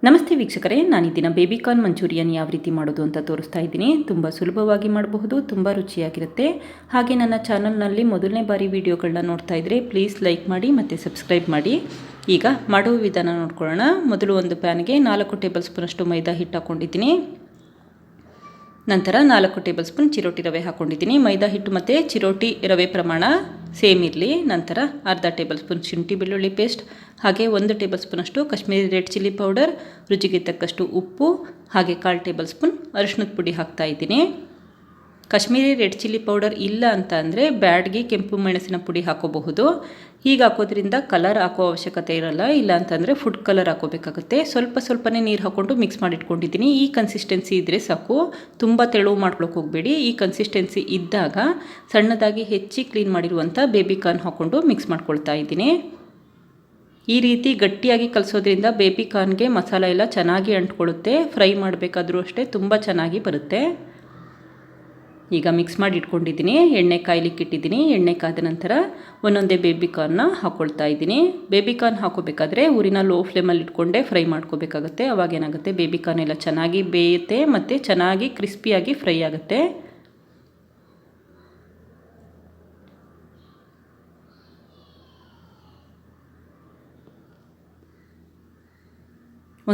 ನಮಸ್ತೆ ವೀಕ್ಷಕರೇ, ನಾನು ಈ ದಿನ ಬೇಬಿ ಕಾರ್ನ್ ಮಂಚೂರಿಯನ್ ಯಾವ ರೀತಿ ಮಾಡೋದು ಅಂತ ತೋರಿಸ್ತಾ ಇದ್ದೀನಿ. ತುಂಬ ಸುಲಭವಾಗಿ ಮಾಡಬಹುದು, ತುಂಬ ರುಚಿಯಾಗಿರುತ್ತೆ. ಹಾಗೆ ನನ್ನ ಚಾನಲ್ನಲ್ಲಿ ಮೊದಲನೇ ಬಾರಿ ವಿಡಿಯೋಗಳನ್ನ ನೋಡ್ತಾ ಇದ್ದರೆ ಪ್ಲೀಸ್ ಲೈಕ್ ಮಾಡಿ ಮತ್ತು ಸಬ್ಸ್ಕ್ರೈಬ್ ಮಾಡಿ. ಈಗ ಮಾಡುವ ವಿಧಾನ ನೋಡ್ಕೊಳ್ಳೋಣ. ಮೊದಲು ಒಂದು ಪ್ಯಾನ್ಗೆ 4 ಟೇಬಲ್ ಸ್ಪೂನಷ್ಟು ಮೈದಾ ಹಿಟ್ಟು ಹಾಕ್ಕೊಂಡಿದ್ದೀನಿ. ನಂತರ 4 ಟೇಬಲ್ ಸ್ಪೂನ್ ಚಿರೋಟಿ ರವೆ ಹಾಕ್ಕೊಂಡಿದ್ದೀನಿ. ಮೈದಾ ಹಿಟ್ಟು ಮತ್ತು ಚಿರೋಟಿ ರವೆ ಪ್ರಮಾಣ ಸೇಮ್ ಇರಲಿ. ನಂತರ ಅರ್ಧ ಟೇಬಲ್ ಸ್ಪೂನ್ ಶುಂಠಿ ಬೆಳ್ಳುಳ್ಳಿ ಪೇಸ್ಟ್, ಹಾಗೆ 1 ಟೇಬಲ್ ಸ್ಪೂನಷ್ಟು ಕಾಶ್ಮೀರಿ ರೆಡ್ ಚಿಲ್ಲಿ ಪೌಡರ್, ರುಚಿಗೆ ತಕ್ಕಷ್ಟು ಉಪ್ಪು, ಹಾಗೆ 1/4 ಟೇಬಲ್ ಸ್ಪೂನ್ ಅರಿಶಿಣದ ಪುಡಿ ಹಾಕ್ತಾಯಿದ್ದೀನಿ. ಕಾಶ್ಮೀರಿ ರೆಡ್ ಚಿಲ್ಲಿ ಪೌಡರ್ ಇಲ್ಲ ಅಂತ ಅಂದರೆ ಬ್ಯಾಡ್ಗೆ ಕೆಂಪು ಮೆಣಸಿನ ಪುಡಿ ಹಾಕೋಬಹುದು. ಹೀಗೆ ಹಾಕೋದ್ರಿಂದ ಕಲರ್ ಹಾಕೋ ಅವಶ್ಯಕತೆ ಇರಲ್ಲ. ಇಲ್ಲ ಅಂತಂದರೆ ಫುಡ್ ಕಲರ್ ಹಾಕೋಬೇಕಾಗುತ್ತೆ. ಸ್ವಲ್ಪನೇ ನೀರು ಹಾಕ್ಕೊಂಡು ಮಿಕ್ಸ್ ಮಾಡಿಟ್ಕೊಂಡಿದ್ದೀನಿ. ಈ ಕನ್ಸಿಸ್ಟೆನ್ಸಿ ಇದ್ದರೆ ಸಾಕು, ತುಂಬ ತೆಳುವು ಮಾಡ್ಕೊಳಕ್ಕೆ ಹೋಗಬೇಡಿ. ಈ ಕನ್ಸಿಸ್ಟೆನ್ಸಿ ಇದ್ದಾಗ ಸಣ್ಣದಾಗಿ ಹೆಚ್ಚಿ ಕ್ಲೀನ್ ಮಾಡಿರುವಂಥ ಬೇಬಿ ಕಾರ್ನ್ ಹಾಕ್ಕೊಂಡು ಮಿಕ್ಸ್ ಮಾಡ್ಕೊಳ್ತಾ ಇದ್ದೀನಿ. ಈ ರೀತಿ ಗಟ್ಟಿಯಾಗಿ ಕಲಿಸೋದ್ರಿಂದ ಬೇಬಿ ಕಾರ್ನ್ಗೆ ಮಸಾಲ ಎಲ್ಲ ಚೆನ್ನಾಗಿ ಅಂಟ್ಕೊಳ್ಳುತ್ತೆ. ಫ್ರೈ ಮಾಡಬೇಕಾದ್ರೂ ಅಷ್ಟೇ ತುಂಬ ಚೆನ್ನಾಗಿ ಬರುತ್ತೆ. ಈಗ ಮಿಕ್ಸ್ ಮಾಡಿ ಇಟ್ಕೊಂಡಿದ್ದೀನಿ. ಎಣ್ಣೆ ಕಾಯ್ಲಿಕ್ಕೆ ಇಟ್ಟಿದ್ದೀನಿ. ಎಣ್ಣೆ ಕಾದ ನಂತರ ಒಂದೊಂದೇ ಬೇಬಿ ಕಾರ್ನ್ನ ಹಾಕ್ಕೊಳ್ತಾ ಇದ್ದೀನಿ. ಬೇಬಿ ಕಾರ್ನ್ ಹಾಕೋಬೇಕಾದ್ರೆ ಊರಿನ ಲೋ ಫ್ಲೇಮಲ್ಲಿ ಇಟ್ಕೊಂಡೇ ಫ್ರೈ ಮಾಡ್ಕೋಬೇಕಾಗುತ್ತೆ. ಅವಾಗೇನಾಗುತ್ತೆ, ಬೇಬಿ ಕಾರ್ನ್ ಎಲ್ಲ ಚೆನ್ನಾಗಿ ಬೇಯುತ್ತೆ ಮತ್ತು ಚೆನ್ನಾಗಿ ಕ್ರಿಸ್ಪಿಯಾಗಿ ಫ್ರೈ ಆಗುತ್ತೆ.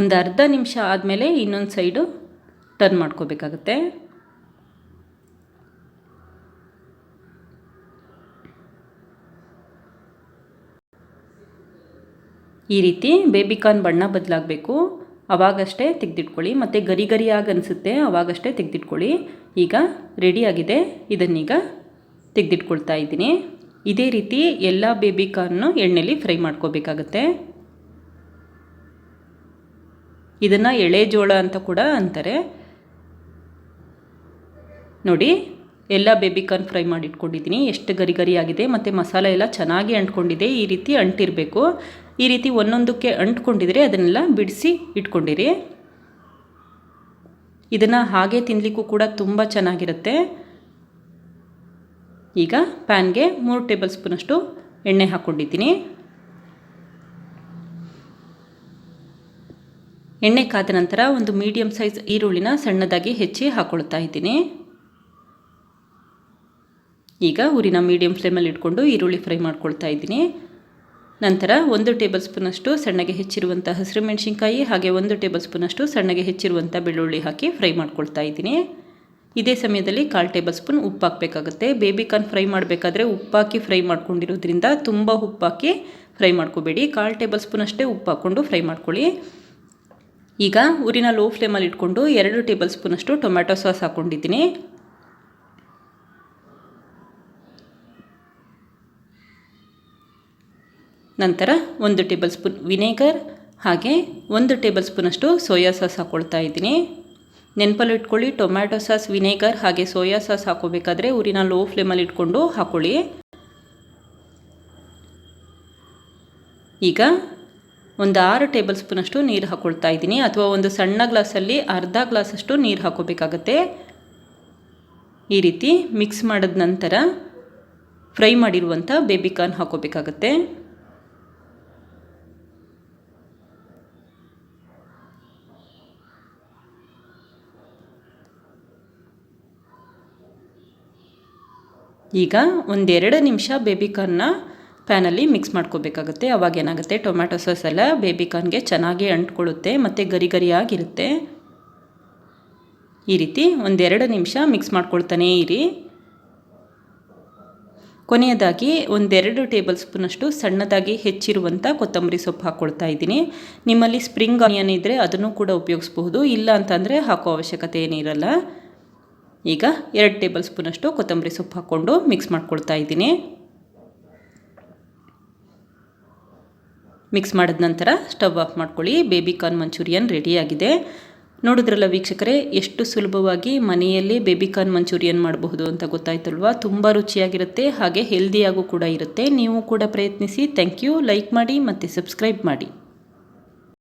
ಒಂದು ಅರ್ಧ ನಿಮಿಷ ಆದಮೇಲೆ ಇನ್ನೊಂದು ಸೈಡು ಟರ್ನ್ ಮಾಡ್ಕೋಬೇಕಾಗುತ್ತೆ. ಈ ರೀತಿ ಬೇಬಿ ಕಾರ್ನ್ ಬಣ್ಣ ಬದಲಾಗಬೇಕು, ಅವಾಗಷ್ಟೇ ತೆಗೆದಿಟ್ಕೊಳ್ಳಿ. ಮತ್ತು ಗರಿಯಾಗಿ ಅನಿಸುತ್ತೆ, ಅವಾಗಷ್ಟೇ ತೆಗೆದಿಟ್ಕೊಳ್ಳಿ. ಈಗ ರೆಡಿಯಾಗಿದೆ. ಇದನ್ನೀಗ ತೆಗೆದಿಟ್ಕೊಳ್ತಾ ಇದ್ದೀನಿ. ಇದೇ ರೀತಿ ಎಲ್ಲ ಬೇಬಿ ಕಾರ್ನ್ನು ಎಣ್ಣೆಲಿ ಫ್ರೈ ಮಾಡ್ಕೋಬೇಕಾಗತ್ತೆ. ಇದನ್ನು ಎಳೆ ಜೋಳ ಅಂತ ಕೂಡ ಅಂತಾರೆ. ನೋಡಿ, ಎಲ್ಲ ಬೇಬಿ ಕಾರ್ನ್ ಫ್ರೈ ಮಾಡಿ ಇಟ್ಕೊಂಡಿದ್ದೀನಿ. ಎಷ್ಟು ಗರಿಯಾಗಿದೆ ಮತ್ತು ಮಸಾಲೆ ಎಲ್ಲ ಚೆನ್ನಾಗಿ ಅಂಟ್ಕೊಂಡಿದೆ. ಈ ರೀತಿ ಅಂಟಿರಬೇಕು. ಈ ರೀತಿ ಒಂದೊಂದಕ್ಕೆ ಅಂಟ್ಕೊಂಡಿದ್ರೆ ಅದನ್ನೆಲ್ಲ ಬಿಡಿಸಿ ಇಟ್ಕೊಂಡಿರಿ. ಇದನ್ನು ಹಾಗೆ ತಿನ್ನಲಿಕ್ಕೂ ಕೂಡ ತುಂಬ ಚೆನ್ನಾಗಿರುತ್ತೆ. ಈಗ ಪ್ಯಾನ್ಗೆ 3 ಟೇಬಲ್ ಸ್ಪೂನಷ್ಟು ಎಣ್ಣೆ ಹಾಕ್ಕೊಂಡಿದ್ದೀನಿ. ಎಣ್ಣೆ ಕಾದ ನಂತರ ಒಂದು ಮೀಡಿಯಮ್ ಸೈಜ್ ಈರುಳ್ಳಿನ ಸಣ್ಣದಾಗಿ ಹೆಚ್ಚಿ ಹಾಕ್ಕೊಳ್ತಾ ಇದ್ದೀನಿ. ಈಗ ಊರಿನ ಮೀಡಿಯಮ್ ಫ್ಲೇಮಲ್ಲಿ ಇಟ್ಕೊಂಡು ಈರುಳ್ಳಿ ಫ್ರೈ ಮಾಡ್ಕೊಳ್ತಾ ಇದ್ದೀನಿ. ನಂತರ 1 ಟೇಬಲ್ ಸ್ಪೂನಷ್ಟು ಸಣ್ಣಗೆ ಹೆಚ್ಚಿರುವಂಥ ಹಸಿರು ಮೆಣಸಿನ್ಕಾಯಿ, ಹಾಗೆ 1 ಟೇಬಲ್ ಸ್ಪೂನಷ್ಟು ಸಣ್ಣಗೆ ಹೆಚ್ಚಿರುವಂಥ ಬೆಳ್ಳುಳ್ಳಿ ಹಾಕಿ ಫ್ರೈ ಮಾಡ್ಕೊಳ್ತಾ ಇದ್ದೀನಿ. ಇದೇ ಸಮಯದಲ್ಲಿ 1/4 ಟೇಬಲ್ ಸ್ಪೂನ್ ಉಪ್ಪು ಹಾಕಬೇಕಾಗುತ್ತೆ. ಬೇಬಿ ಕಾರ್ನ್ ಫ್ರೈ ಮಾಡಬೇಕಾದ್ರೆ ಉಪ್ಪಾಕಿ ಫ್ರೈ ಮಾಡ್ಕೊಂಡಿರೋದ್ರಿಂದ ತುಂಬ ಉಪ್ಪಾಕಿ ಫ್ರೈ ಮಾಡ್ಕೋಬೇಡಿ. 1/4 ಟೇಬಲ್ ಸ್ಪೂನ್ ಅಷ್ಟೇ ಉಪ್ಪು ಹಾಕ್ಕೊಂಡು ಫ್ರೈ ಮಾಡ್ಕೊಳ್ಳಿ. ಈಗ ಊರಿನ ಲೋ ಫ್ಲೇಮಲ್ಲಿ ಇಟ್ಕೊಂಡು 2 ಟೇಬಲ್ ಸ್ಪೂನಷ್ಟು ಟೊಮ್ಯಾಟೊ ಸಾಸ್ ಹಾಕ್ಕೊಂಡಿದ್ದೀನಿ. ನಂತರ 1 ಟೇಬಲ್ ಸ್ಪೂನ್ ವಿನೇಗರ್, ಹಾಗೆ 1 ಟೇಬಲ್ ಸ್ಪೂನಷ್ಟು ಸೋಯಾ ಸಾಸ್ ಹಾಕ್ಕೊಳ್ತಾ ಇದ್ದೀನಿ. ನೆನಪಲ್ಲಿ ಇಟ್ಕೊಳ್ಳಿ, ಟೊಮ್ಯಾಟೊ ಸಾಸ್, ವಿನೇಗರ್ ಹಾಗೆ ಸೋಯಾ ಸಾಸ್ ಹಾಕೋಬೇಕಾದ್ರೆ ಊರಿನ ಲೋ ಫ್ಲೇಮಲ್ಲಿ ಇಟ್ಕೊಂಡು ಹಾಕ್ಕೊಳ್ಳಿ. ಈಗ ಒಂದು 6 ಟೇಬಲ್ ಸ್ಪೂನಷ್ಟು ನೀರು ಹಾಕ್ಕೊಳ್ತಾ ಇದ್ದೀನಿ, ಅಥವಾ ಒಂದು ಸಣ್ಣ ಗ್ಲಾಸಲ್ಲಿ ಅರ್ಧ ಗ್ಲಾಸಷ್ಟು ನೀರು ಹಾಕೋಬೇಕಾಗತ್ತೆ. ಈ ರೀತಿ ಮಿಕ್ಸ್ ಮಾಡಿದ ನಂತರ ಫ್ರೈ ಮಾಡಿರುವಂಥ ಬೇಬಿ ಕಾರ್ನ್ ಹಾಕೋಬೇಕಾಗತ್ತೆ. ಈಗ 1-2 ನಿಮಿಷ ಬೇಬಿ ಕಾರ್ನ್ನ ಪ್ಯಾನಲ್ಲಿ ಮಿಕ್ಸ್ ಮಾಡ್ಕೋಬೇಕಾಗುತ್ತೆ. ಅವಾಗೇನಾಗುತ್ತೆ, ಟೊಮ್ಯಾಟೊ ಸಾಸ್ ಎಲ್ಲ ಬೇಬಿ ಕಾರ್ನ್ಗೆ ಚೆನ್ನಾಗಿ ಅಂಟ್ಕೊಳ್ಳುತ್ತೆ ಮತ್ತು ಗರಿಯಾಗಿರುತ್ತೆ. ಈ ರೀತಿ 1-2 ನಿಮಿಷ ಮಿಕ್ಸ್ ಮಾಡ್ಕೊಳ್ತಾನೇ ಇರಿ. ಕೊನೆಯದಾಗಿ 1-2 ಟೇಬಲ್ ಸ್ಪೂನಷ್ಟು ಸಣ್ಣದಾಗಿ ಹೆಚ್ಚಿರುವಂಥ ಕೊತ್ತಂಬರಿ ಸೊಪ್ಪು ಹಾಕ್ಕೊಳ್ತಾ ಇದ್ದೀನಿ. ನಿಮ್ಮಲ್ಲಿ ಸ್ಪ್ರಿಂಗ್ ಆನಿಯನ್ ಇದ್ದರೆ ಅದನ್ನು ಕೂಡ ಉಪಯೋಗಿಸ್ಬಹುದು. ಇಲ್ಲ ಅಂತಂದರೆ ಹಾಕೋ ಅವಶ್ಯಕತೆ ಏನಿರಲ್ಲ. ಈಗ 2 ಟೇಬಲ್ ಸ್ಪೂನಷ್ಟು ಕೊತ್ತಂಬರಿ ಸೊಪ್ಪು ಹಾಕ್ಕೊಂಡು ಮಿಕ್ಸ್ ಮಾಡ್ಕೊಳ್ತಾ ಇದ್ದೀನಿ. ಮಿಕ್ಸ್ ಮಾಡಿದ ನಂತರ ಸ್ಟವ್ ಆಫ್ ಮಾಡ್ಕೊಳ್ಳಿ. ಬೇಬಿ ಕಾರ್ನ್ ಮಂಚೂರಿಯನ್ ರೆಡಿಯಾಗಿದೆ. ನೋಡಿದ್ರಲ್ಲ ವೀಕ್ಷಕರೇ, ಎಷ್ಟು ಸುಲಭವಾಗಿ ಮನೆಯಲ್ಲೇ ಬೇಬಿ ಕಾರ್ನ್ ಮಂಚೂರಿಯನ್ ಮಾಡಬಹುದು ಅಂತ ಗೊತ್ತಾಯ್ತಲ್ವಾ? ತುಂಬ ರುಚಿಯಾಗಿರುತ್ತೆ, ಹಾಗೆ ಹೆಲ್ದಿಯಾಗೂ ಕೂಡ ಇರುತ್ತೆ. ನೀವು ಕೂಡ ಪ್ರಯತ್ನಿಸಿ. Thank you. ಲೈಕ್ ಮಾಡಿ ಮತ್ತು ಸಬ್ಸ್ಕ್ರೈಬ್ ಮಾಡಿ.